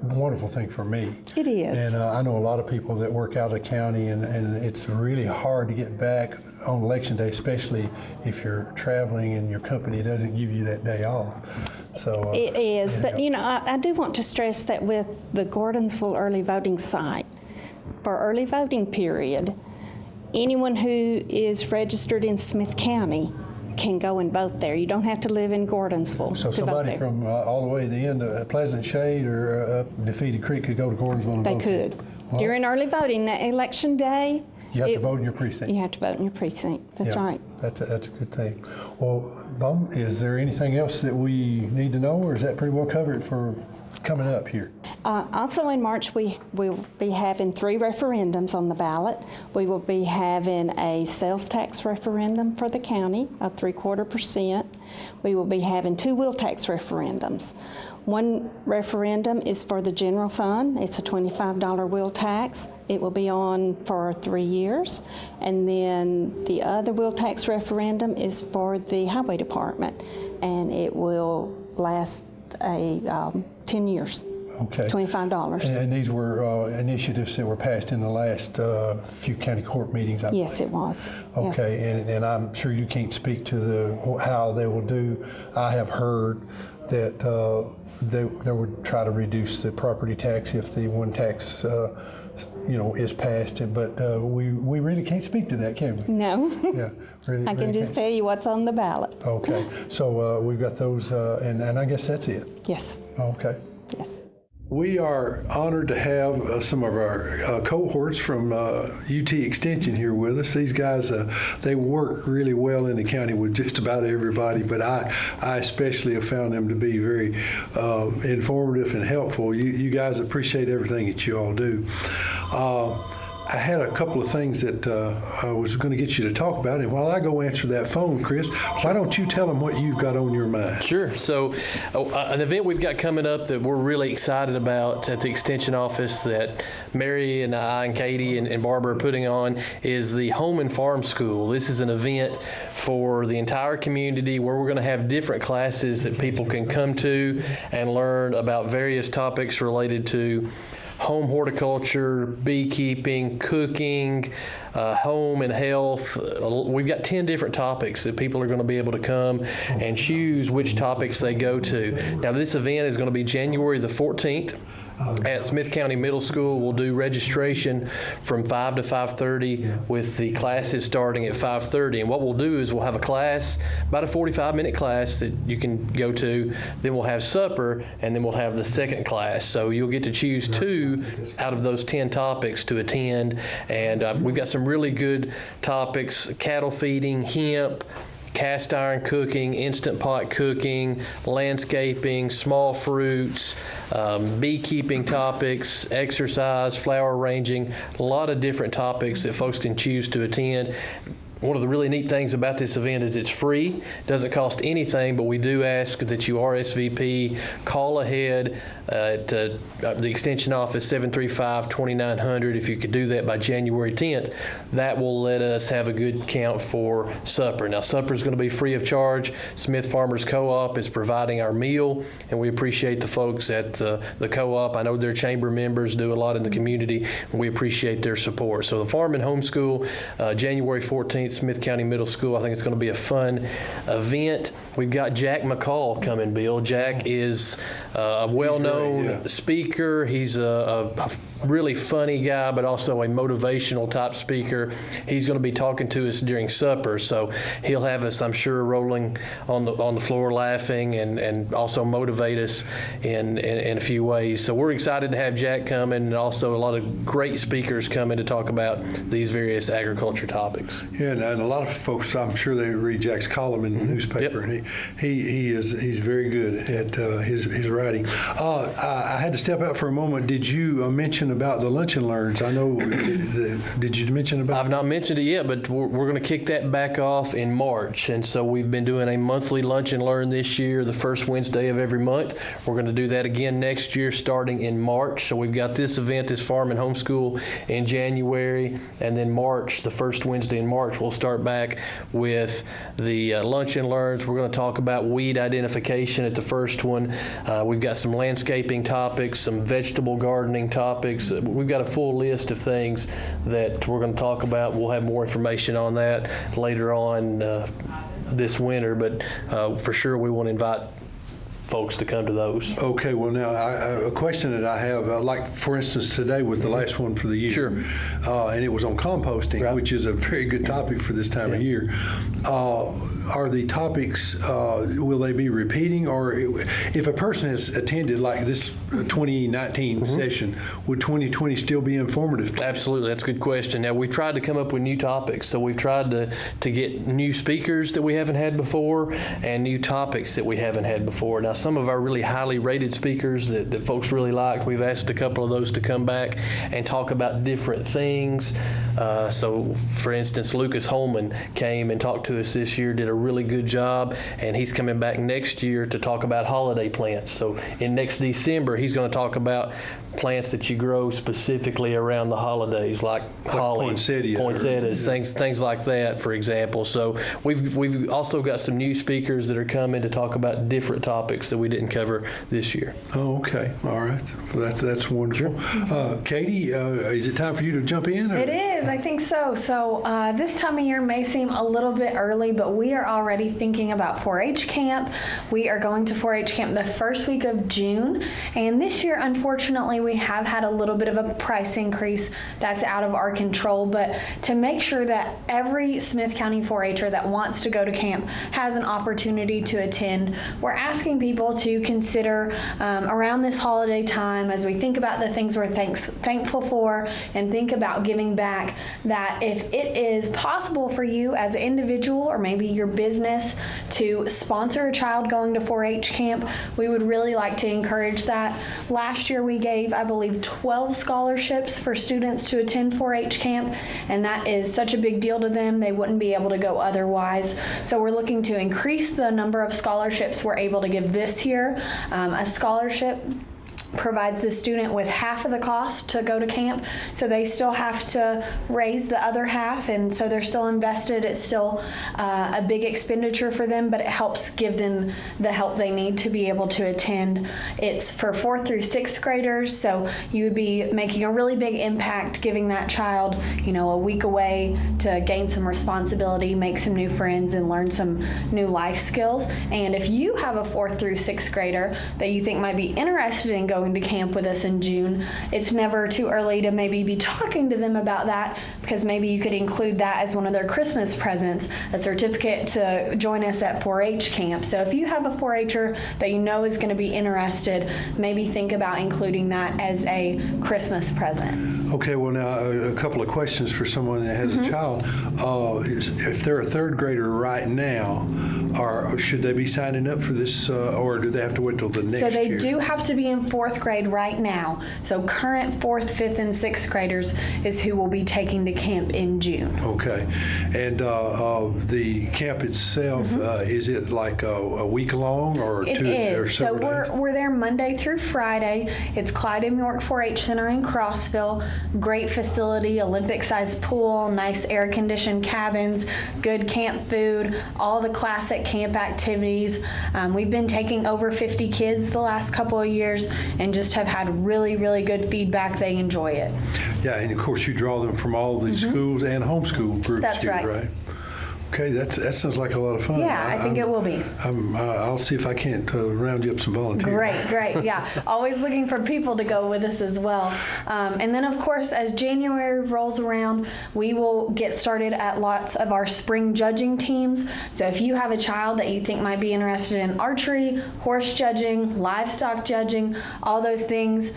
wonderful thing for me. It is. And I know a lot of people that work out of the county, and it's really hard to get back on election day, especially if you're traveling and your company doesn't give you that day off. So It is, but you know, I do want to stress that with the Gordonsville early voting site, for early voting period, anyone who is registered in Smith County can go and vote there. You don't have to live in Gordonsville So to vote somebody there. from all the way to the end of Pleasant Shade or up Defeated Creek could go to Gordonsville and They vote. could. Well, During early voting, election day, you have to vote in your precinct. you have to vote in your precinct. That's Yeah, right. That's a good thing. Well, Bum, is there anything else that we need to know, or is that pretty well covered for coming up here? Also in March, we will be having 3 referendums on the ballot. We will be having a sales tax referendum for the county of 3/4%. We will be having 2 wheel tax referendums. One referendum is for the general fund. It's a $25 wheel tax. It will be on for 3 years. And then the other wheel tax referendum is for the highway department, and it will last 10 years. Okay. $25. And these were initiatives that were passed in the last few county court meetings. Yes, it was. Yes. Okay, and I'm sure you can't speak to how they will do. I have heard that they would try to reduce the property tax if the one tax is passed, but we really can't speak to that, can we? No. Yeah, really. I can just tell you what's on the ballot. Okay, so we've got those, and I guess that's it. Yes. Okay. Yes. We are honored to have some of our cohorts from UT Extension here with us. These guys, they work really well in the county with just about everybody, but I especially have found them to be very informative and helpful. You guys appreciate everything that you all do. I had a couple of things that I was going to get you to talk about, and while I go answer that phone, Chris, why don't you tell them what you've got on your mind? Sure. So an event we've got coming up that we're really excited about at the Extension office that Mary and I and Katie and Barbara are putting on is the Home and Farm School. This is an event for the entire community where we're going to have different classes that people can come to and learn about various topics related to home horticulture, beekeeping, cooking, home and health. We've got 10 different topics that people are going to be able to come and choose which topics they go to. Now, this event is going to be January the 14th. At Smith County Middle School, we'll do registration from 5 to 5:30 with the classes starting at 5:30. And what we'll do is we'll have a class, about a 45-minute class that you can go to. Then we'll have supper, and then we'll have the second class. So you'll get to choose 2 out of those 10 topics to attend. And we've got some really good topics: cattle feeding, hemp, cast iron cooking, instant pot cooking, landscaping, small fruits, beekeeping topics, exercise, flower arranging, a lot of different topics that folks can choose to attend. One of the really neat things about this event is it's free, doesn't cost anything, but we do ask that you RSVP, call ahead at the Extension office, 735-2900. If you could do that by January 10th, that will let us have a good count for supper. Now, supper is going to be free of charge. Smith Farmers Co-op is providing our meal, and we appreciate the folks at the co-op. I know their chamber members do a lot in the community, and we appreciate their support. So the Farm and Homeschool, January 14th, Smith County Middle School. I think it's going to be a fun event. We've got Jack McCall coming, Bill. Jack is a well-known speaker. He's a really funny guy, but also a motivational type speaker. He's going to be talking to us during supper, so he'll have us, I'm sure, rolling on the floor laughing and also motivate us in a few ways. So we're excited to have Jack coming, and also a lot of great speakers coming to talk about these various agriculture topics. Yeah, and a lot of folks, I'm sure they read Jack's column in the newspaper, and he's very good at his writing. I had to step out for a moment. Did you mention about the Lunch and Learns? I know. Did you mention about? I've not mentioned it yet, but we're going to kick that back off in March, and so we've been doing a monthly Lunch and Learn this year, the first Wednesday of every month. We're going to do that again next year, starting in March. So we've got this event, this Farm and Homeschool, in January, and then March, the first Wednesday in March, we'll start back with the Lunch and Learns. We're going to talk about weed identification at the first one. We've got some landscaping topics, some vegetable gardening topics. We've got a full list of things that we're going to talk about. We'll have more information on that later on this winter, but for sure we want to invite folks to come to those. Okay, well now a question that I have, like for instance today was the last one for the year. Sure. And it was on composting, Right. which is a very good topic for this time of year. Are the topics, will they be repeating, or if a person has attended like this 2019 session, would 2020 still be informative? Absolutely, that's a good question. Now, we've tried to come up with new topics, so we've tried to get new speakers that we haven't had before and new topics that we haven't had before. Now, some of our really highly rated speakers that folks really liked, we've asked a couple of those to come back and talk about different things. So, for instance, Lucas Holman came and talked to us this year, did a really good job, and he's coming back next year to talk about holiday plants. So, in next December, he's going to talk about plants that you grow specifically around the holidays, like holly, poinsettias, things like that, for example. So we've also got some new speakers that are coming to talk about different topics that we didn't cover this year. Oh, okay, all right. Well, that's wonderful. Katie, is it time for you to jump in? Or? It is, I think so. So this time of year may seem a little bit early, but we are already thinking about 4-H camp. We are going to 4-H camp the first week of June, and this year, unfortunately, we have had a little bit of a price increase that's out of our control, but to make sure that every Smith County 4-H'er that wants to go to camp has an opportunity to attend, we're asking people to consider around this holiday time, as we think about the things we're thankful for and think about giving back, that if it is possible for you as an individual or maybe your business to sponsor a child going to 4-H camp, we would really like to encourage that. Last year we gave, I believe, 12 scholarships for students to attend 4-H camp, and that is such a big deal to them. They wouldn't be able to go otherwise. So we're looking to increase the number of scholarships we're able to give this year. A scholarship provides the student with half of the cost to go to camp, so they still have to raise the other half, and so they're still invested. It's still a big expenditure for them, but it helps give them the help they need to be able to attend. It's for 4th through 6th graders, so you would be making a really big impact giving that child, a week away to gain some responsibility, make some new friends, and learn some new life skills. And if you have a 4th through 6th grader that you think might be interested in going going to camp with us in June. It's never too early to maybe be talking to them about that, because maybe you could include that as one of their Christmas presents, a certificate to join us at 4-H camp. So if you have a 4-H'er that you know is going to be interested, maybe think about including that as a Christmas present. Okay, well now a couple of questions for someone that has a child. If they're a third grader right now, should they be signing up for this, or do they have to wait till the next year? So they do have to be in 4th grade right now. So current 4th, 5th, and 6th graders is who will be taking to camp in June. Okay, and the camp itself, is it like a week long or It two? Or is. So several days? we're there Monday through Friday. It's Clyde M. York 4-H Center in Crossville. Great facility, Olympic-sized pool, nice air-conditioned cabins, good camp food, all the classic camp activities. We've been taking over 50 kids the last couple of years and just have had really, really good feedback. They enjoy it. Yeah, and of course you draw them from all these schools and homeschool groups. That's here, right. Okay, that sounds like a lot of fun. Yeah, I think it will be. I'll see if I can't round you up some volunteers. Great. Yeah, always looking for people to go with us as well. And then, of course, as January rolls around, we will get started at lots of our spring judging teams. So if you have a child that you think might be interested in archery, horse judging, livestock judging, all those things,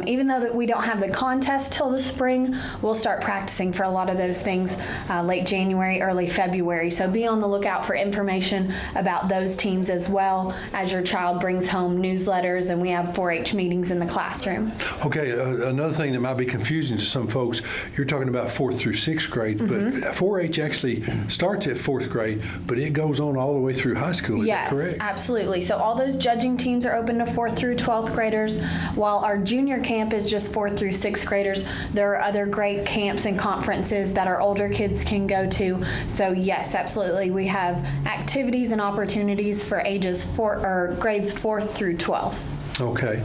even though that we don't have the contest till the spring, we'll start practicing for a lot of those things late January, early February. So be on the lookout for information about those teams as well as your child brings home newsletters and we have 4-H meetings in the classroom. Okay, another thing that might be confusing to some folks, you're talking about 4th through 6th grade, but 4-H actually starts at 4th grade, but it goes on all the way through high school. Is that correct? Yes, absolutely. So all those judging teams are open to 4th through 12th graders, while our junior camp is just 4th through 6th graders. There are other great camps and conferences that our older kids can go to. So yes, absolutely. We have activities and opportunities for grades 4th through 12th. Okay,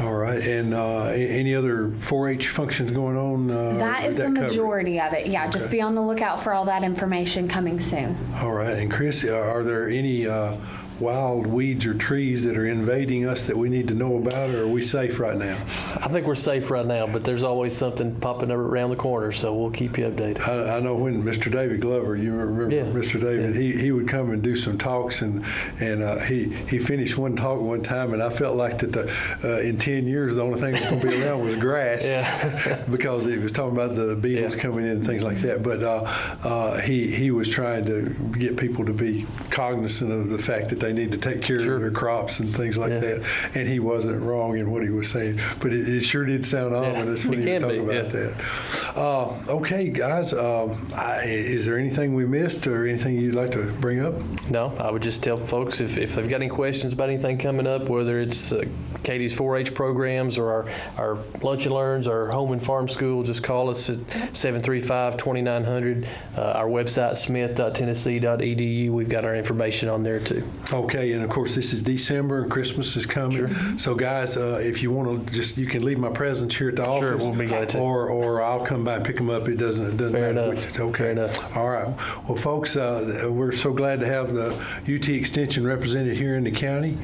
all right. And any other 4-H functions going on? That is the majority of it. Yeah, Okay. just be on the lookout for all that information coming soon. All right. And Chris, are there any wild weeds or trees that are invading us that we need to know about, or are we safe right now? I think we're safe right now, but there's always something popping up around the corner, so we'll keep you updated. I know when Mr. David Glover, you remember Mr. David, he would come and do some talks, and he finished one talk one time, and I felt like that in 10 years the only thing that's going to be around was grass, because he was talking about the beetles coming in and things like that. But he was trying to get people to be cognizant of the fact that they need to take care of their crops and things like that. And he wasn't wrong in what he was saying, but it sure did sound ominous when he was talking about that. Okay, guys, is there anything we missed or anything you'd like to bring up? No, I would just tell folks if they've got any questions about anything coming up, whether it's Katie's 4-H programs or our Lunch and Learns, our home and farm school, just call us at 735-2900. Our website, smith.tennessee.edu. We've got our information on there too. Okay, and of course this is December and Christmas is coming. So guys, if you want to you can leave my presents here at the office. We'll be glad to. Or I'll come by and pick them up. It doesn't Fair matter. enough. Okay. Fair enough. All right. Well, folks, we're so glad to have the UT Extension represented here in the county.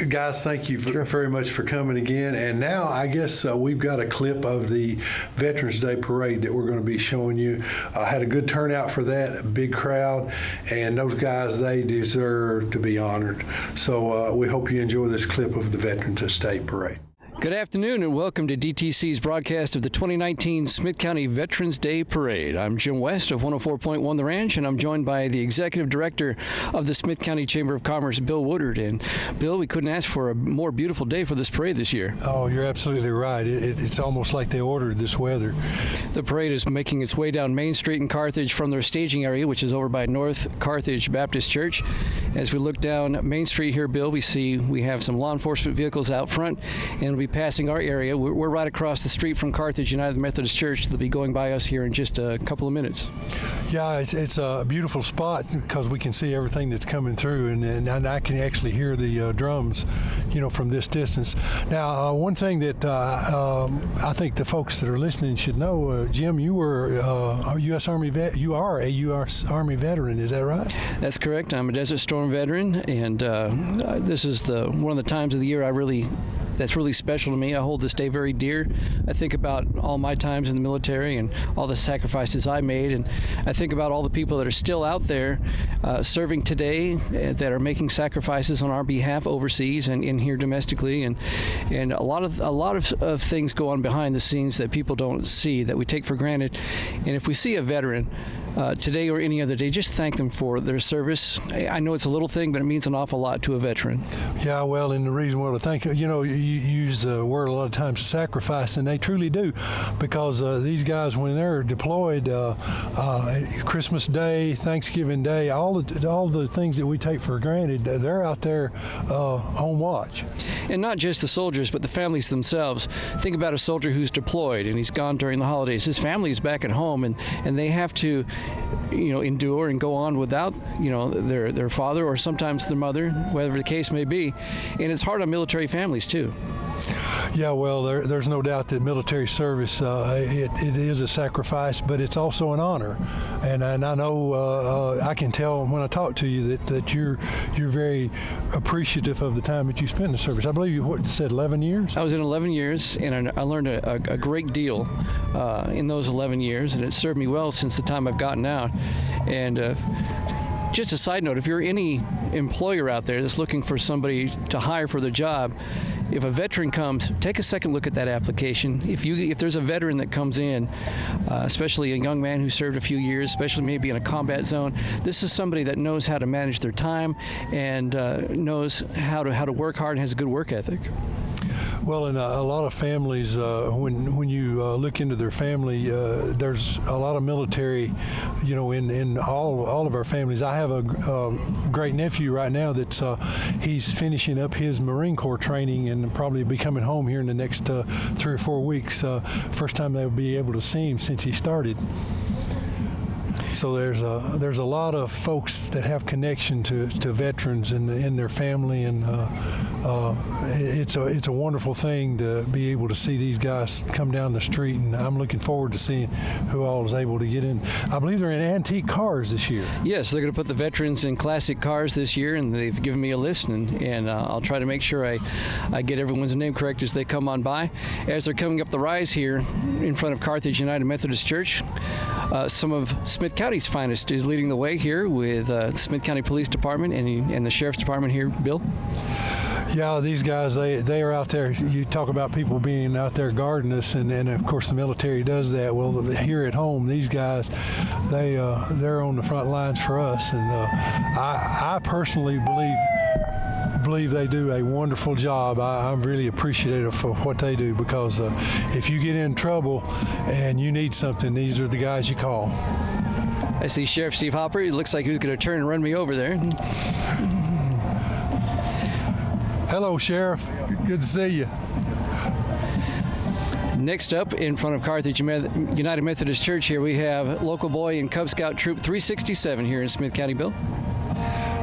Guys, thank you very much for coming again. And now I guess we've got a clip of the Veterans Day Parade that we're going to be showing you. Had a good turnout for that, a big crowd, and those guys, they deserve to be honored. So we hope you enjoy this clip of the Veterans Day Parade. Good afternoon and welcome to DTC's broadcast of the 2019 Smith County Veterans Day Parade. I'm Jim West of 104.1 The Ranch, and I'm joined by the Executive Director of the Smith County Chamber of Commerce, Bill Woodard. And Bill, we couldn't ask for a more beautiful day for this parade this year. Oh, you're absolutely right. It's almost like they ordered this weather. The parade is making its way down Main Street in Carthage from their staging area, which is over by North Carthage Baptist Church. As we look down Main Street here, Bill, we have some law enforcement vehicles out front, and we'll be passing our area. We're right across the street from Carthage United Methodist Church. They'll be going by us here in just a couple of minutes. Yeah, it's a beautiful spot because we can see everything that's coming through, and I can actually hear the drums, from this distance. Now, one thing that I think the folks that are listening should know, Jim, you were a U.S. Army vet. You are a U.S. Army veteran, is that right? That's correct. I'm a Desert Storm veteran, and this is one of the times of the year I really that's really special to me. I hold this day very dear. I think about all my times in the military and all the sacrifices I made, and I think about all the people that are still out there serving today that are making sacrifices on our behalf overseas and in here domestically, and a lot of things go on behind the scenes that people don't see, that we take for granted. And if we see a veteran today or any other day, just thank them for their service. I know it's a little thing, but it means an awful lot to a veteran. Yeah, well, and the reason why to thank you, you use the word a lot of times, sacrifice, and they truly do, because these guys, when they're deployed, Christmas Day, Thanksgiving Day, all the things that we take for granted, they're out there on watch. And not just the soldiers, but the families themselves. Think about a soldier who's deployed and he's gone during the holidays. His family is back at home, and they have to endure and go on without their father or sometimes their mother, whatever the case may be. And it's hard on military families too. Yeah, well, there's no doubt that military service, it is a sacrifice, but it's also an honor. And I know, I can tell when I talk to you that you're very appreciative of the time that you spent in the service. I believe you said 11 years? I was in 11 years, and I learned a great deal in those 11 years, and it served me well since the time I've gotten out. And just a side note, if you're any employer out there that's looking for somebody to hire for the job, if a veteran comes, take a second look at that application. If there's a veteran that comes in, especially a young man who served a few years, especially maybe in a combat zone, this is somebody that knows how to manage their time and knows how to work hard and has a good work ethic. Well, in a lot of families, when you look into their family, there's a lot of military, in all of our families. I have a great nephew right now that's he's finishing up his Marine Corps training and probably be coming home here in the next 3 or 4 weeks. First time they'll be able to see him since he started. So there's a lot of folks that have connection to veterans in their family, and it's a wonderful thing to be able to see these guys come down the street, and I'm looking forward to seeing who all is able to get in. I believe they're in antique cars this year. Yes, they're going to put the veterans in classic cars this year, and they've given me a list, and I'll try to make sure I get everyone's name correct as they come on by. As they're coming up the rise here in front of Carthage United Methodist Church, some of Smith County's finest is leading the way here with the Smith County Police Department and the Sheriff's Department here. Bill? Yeah, these guys, they are out there. You talk about people being out there guarding us, and of course the military does that. Well, here at home, these guys, they're on the front lines for us, and I personally believe they do a wonderful job. I'm really appreciative for what they do, because if you get in trouble and you need something, these are the guys you call. I see Sheriff Steve Hopper. He looks like he was going to turn and run me over there. Hello, Sheriff. Good to see you. Next up, in front of Carthage United Methodist Church here, we have local boy and Cub Scout Troop 367 here in Smith County. Bill?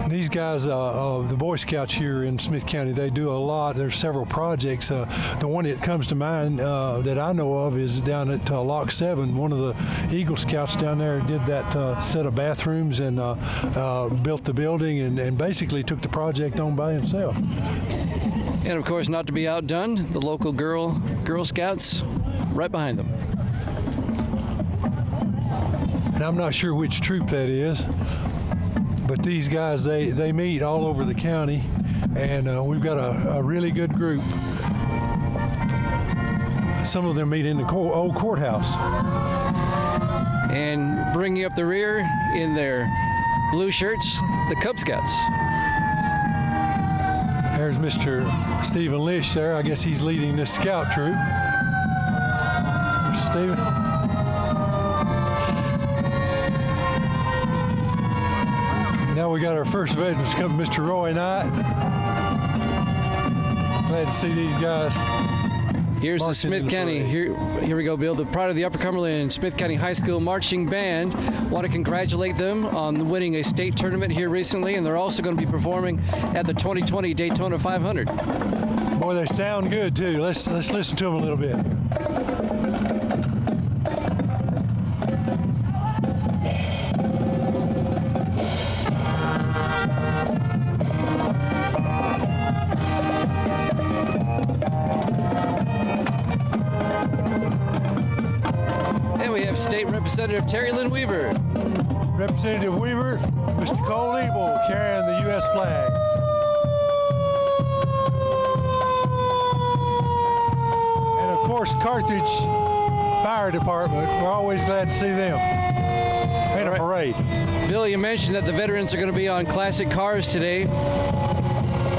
These guys, the Boy Scouts here in Smith County, they do a lot. There's several projects. The one that comes to mind that I know of is down at Lock 7. One of the Eagle Scouts down there did that set of bathrooms and built the building and basically took the project on by himself. And of course, not to be outdone, the local Girl Scouts right behind them. And I'm not sure which troop that is, but these guys, they meet all over the county, and we've got a really good group. Some of them meet in the old courthouse. And bringing up the rear in their blue shirts, the Cub Scouts. There's Mr. Stephen Lish there. I guess he's leading this scout troop. Mr. Stephen. Now we got our first veterans come, Mr. Roy Knight. Glad to see these guys. Here's the Smith County. Here we go, Bill. The Pride of the Upper Cumberland Smith County High School Marching Band. Want to congratulate them on winning a state tournament here recently, and they're also going to be performing at the 2020 Daytona 500. Boy, they sound good too. Let's listen to them a little bit. Representative Terry Lynn Weaver. Representative Weaver, Mr. Cole Ebel carrying the U.S. flags. And of course, Carthage Fire Department. We're always glad to see them. And a parade. Bill, you mentioned that the veterans are going to be on classic cars today.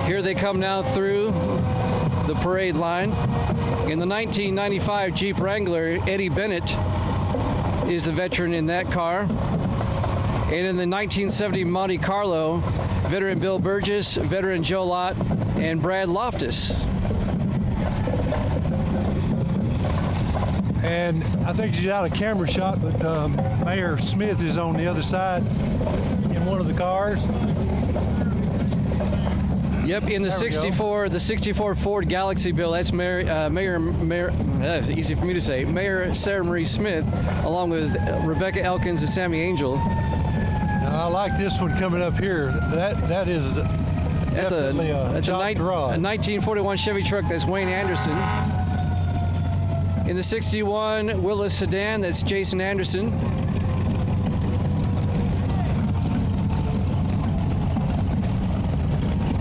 Here they come now through the parade line. In the 1995 Jeep Wrangler, Eddie Bennett is the veteran in that car. And in the 1970 Monte Carlo, veteran Bill Burgess, veteran Joe Lott, and Brad Loftus. And I think she's out of camera shot, but Mayor Smith is on the other side in one of the cars. Yep, in the 64 Ford Galaxy, Bill. That's Mayor that's easy for me to say. Mayor Sarah Marie Smith, along with Rebecca Elkins and Sammy Angel. Now, I like this one coming up here. That is definitely a 1941 Chevy truck. That's Wayne Anderson. In the 61 Willis sedan, that's Jason Anderson.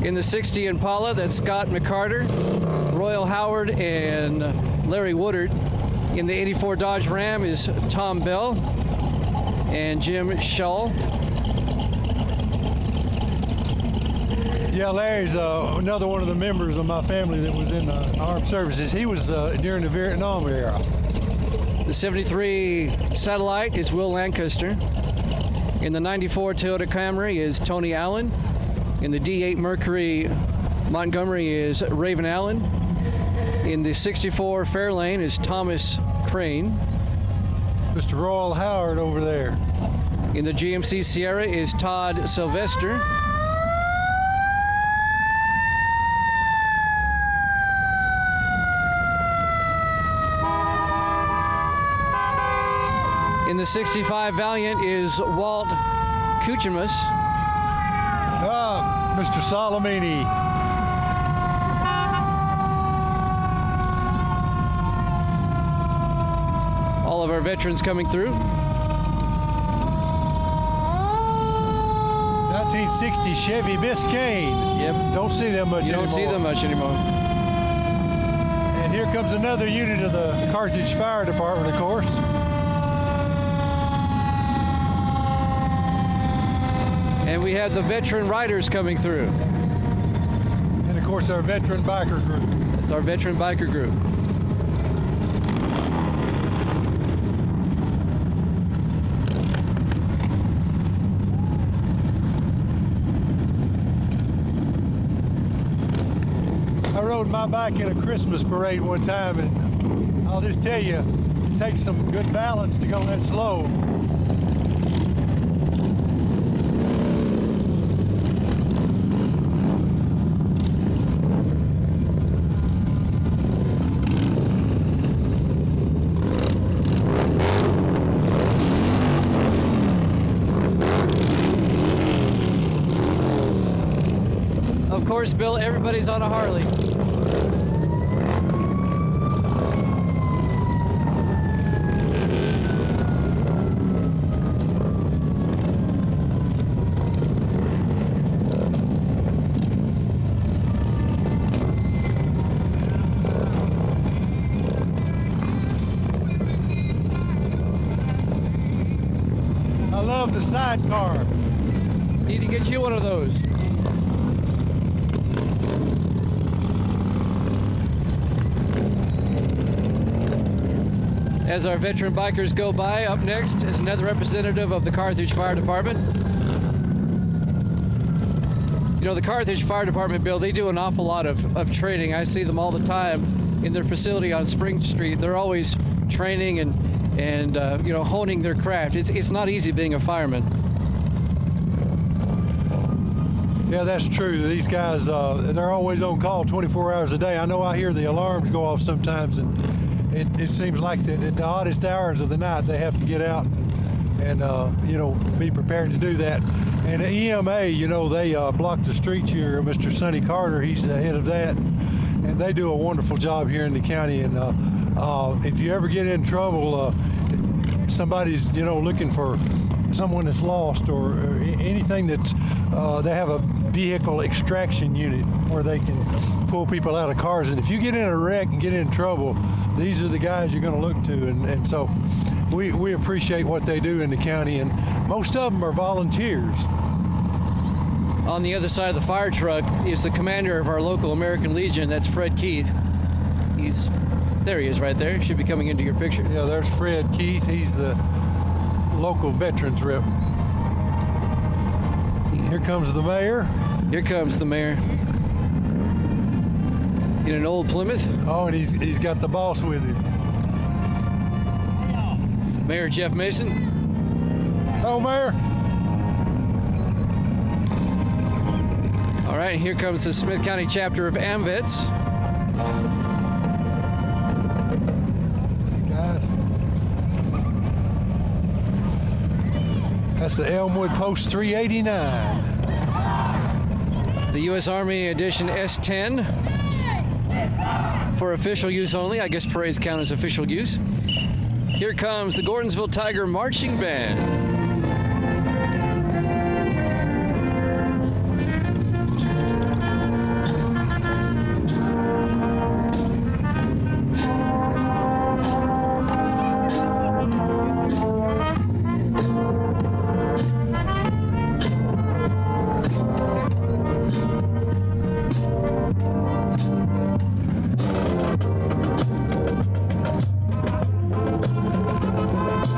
In the 60 Impala, that's Scott McCarter, Royal Howard, and Larry Woodard. In the 84 Dodge Ram is Tom Bell and Jim Shull. Yeah, Larry's another one of the members of my family that was in the armed services. He was during the Vietnam era. The 73 Satellite is Will Lancaster. In the 94 Toyota Camry is Tony Allen. In the D8 Mercury Montgomery is Raven Allen. In the 64 Fairlane is Thomas Crane. Mr. Royal Howard over there. In the GMC Sierra is Todd Sylvester. In the 65 Valiant is Walt Kuchimus. Mr. Solomini. All of our veterans coming through. 1960 Chevy Biscayne. Yep. Don't see them much anymore. You don't see them much anymore. And here comes another unit of the Carthage Fire Department, of course. And we have the veteran riders coming through. And of course our veteran biker group. That's our veteran biker group. I rode my bike in a Christmas parade one time, and I'll just tell you, it takes some good balance to go that slow. Of course, Bill, everybody's on a Harley. I love the sidecar. Need to get you one of those. As our veteran bikers go by, up next is another representative of the Carthage Fire Department. You know, the Carthage Fire Department, Bill, they do an awful lot of training. I see them all the time in their facility on Spring Street. They're always training and you know, honing their craft. It's not easy being a fireman. Yeah, that's true. These guys, they're always on call 24 hours a day. I know I hear the alarms go off sometimes, and it seems like that at the oddest hours of the night they have to get out and you know, be prepared to do that. And the EMA, you know, they block the streets here. Mr. Sonny Carter, he's the head of that, and they do a wonderful job here in the county. And if you ever get in trouble, somebody's, looking for someone that's lost or anything that's, they have a vehicle extraction unit where they can pull people out of cars. And if you get in a wreck and get in trouble, these are the guys you're going to look to. And so we appreciate what they do in the county, and most of them are volunteers. On the other side of the fire truck is the commander of our local American Legion. That's Fred Keith. There he is right there. He should be coming into your picture. Yeah, there's Fred Keith. He's the local veterans rep. Here comes the mayor. Here comes the mayor. In an old Plymouth. Oh, and he's got the boss with him. Mayor Jeff Mason. Oh, Mayor. All right, here comes the Smith County chapter of AMVETS. Guys. That's the Elmwood Post 389. The U.S. Army Edition S10 for official use only. I guess parades count as official use. Here comes the Gordonsville Tiger Marching Band.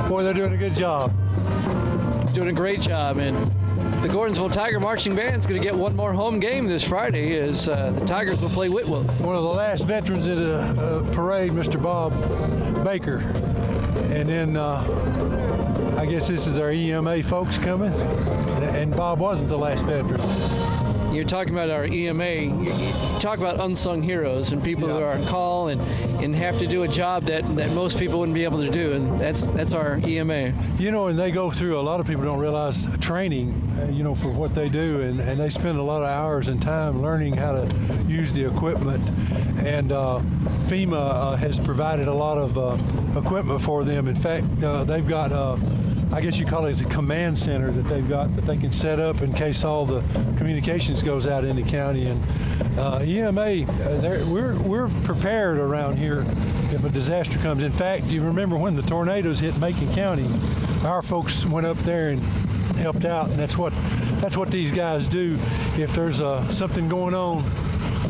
Boy, they're doing a good job. Doing a great job, and the Gordonsville Tiger Marching Band is going to get one more home game this Friday as the Tigers will play Whitwell. One of the last veterans at a parade, Mr. Bob Baker. And then I guess this is our EMA folks coming. And Bob wasn't the last veteran. You're talking about our EMA. You talk about unsung heroes and people who are on call and have to do a job that most people wouldn't be able to do, and that's our EMA. And they go through, a lot of people don't realize training, for what they do, and they spend a lot of hours and time learning how to use the equipment. And FEMA has provided a lot of equipment for them. In fact, they've got I guess you call it the command center that they've got that they can set up in case all the communications goes out in the county. And EMA, we're prepared around here if a disaster comes. In fact, you remember when the tornadoes hit Macon County, our folks went up there and helped out, and that's what these guys do. If there's something going on,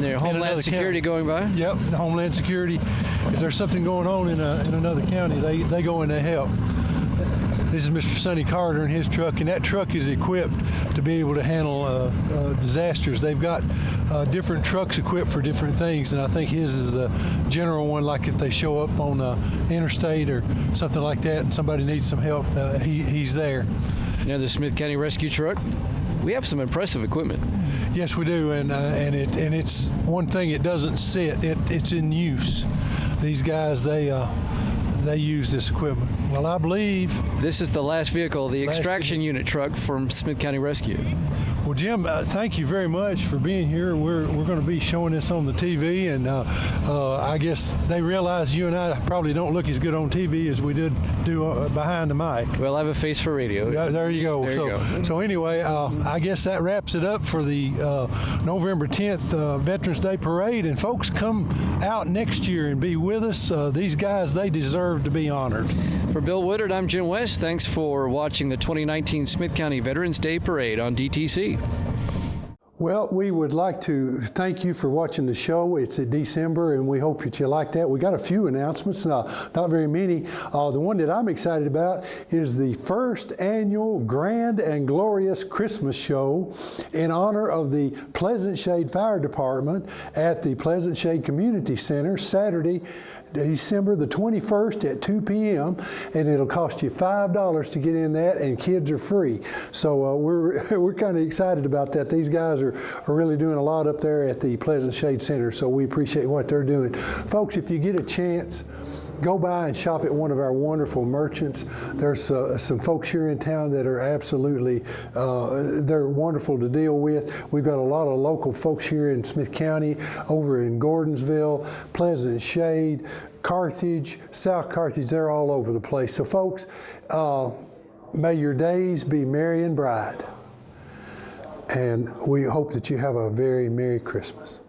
their Homeland Security going by. Yep, the Homeland Security. If there's something going on in another county, they go in to help. This is Mr. Sonny Carter and his truck, and that truck is equipped to be able to handle disasters. They've got different trucks equipped for different things, and I think his is the general one, like if they show up on interstate or something like that and somebody needs some help, he's there. The Smith County Rescue Truck. We have some impressive equipment. Yes, we do, and it's one thing, it doesn't sit, it's in use. These guys, they use this equipment. Well, I believe this is the last vehicle, the extraction unit truck from Smith County Rescue. Well, Jim, thank you very much for being here. We're going to be showing this on the TV, and I guess they realize you and I probably don't look as good on TV as we do behind the mic. Well, I have a face for radio. Yeah, there you go. So anyway, I guess that wraps it up for the November 10th Veterans Day Parade. And folks, come out next year and be with us. These guys, they deserve to be honored. For Bill Woodard, I'm Jim West. Thanks for watching the 2019 Smith County Veterans Day Parade on DTC. Well, we would like to thank you for watching the show. It's in December, and we hope that you like that. We got a few announcements, not very many. The one that I'm excited about is the first annual Grand and Glorious Christmas Show in honor of the Pleasant Shade Fire Department at the Pleasant Shade Community Center, Saturday, December the 21st at 2 p.m. and it'll cost you $5 to get in that, and kids are free. So we're kind of excited about that. These guys are really doing a lot up there at the Pleasant Shade Center, so we appreciate what they're doing. Folks, if you get a chance, go by and shop at one of our wonderful merchants. There's some folks here in town that are absolutely, they're wonderful to deal with. We've got a lot of local folks here in Smith County, over in Gordonsville, Pleasant Shade, Carthage, South Carthage, they're all over the place. So folks, may your days be merry and bright. And we hope that you have a very Merry Christmas.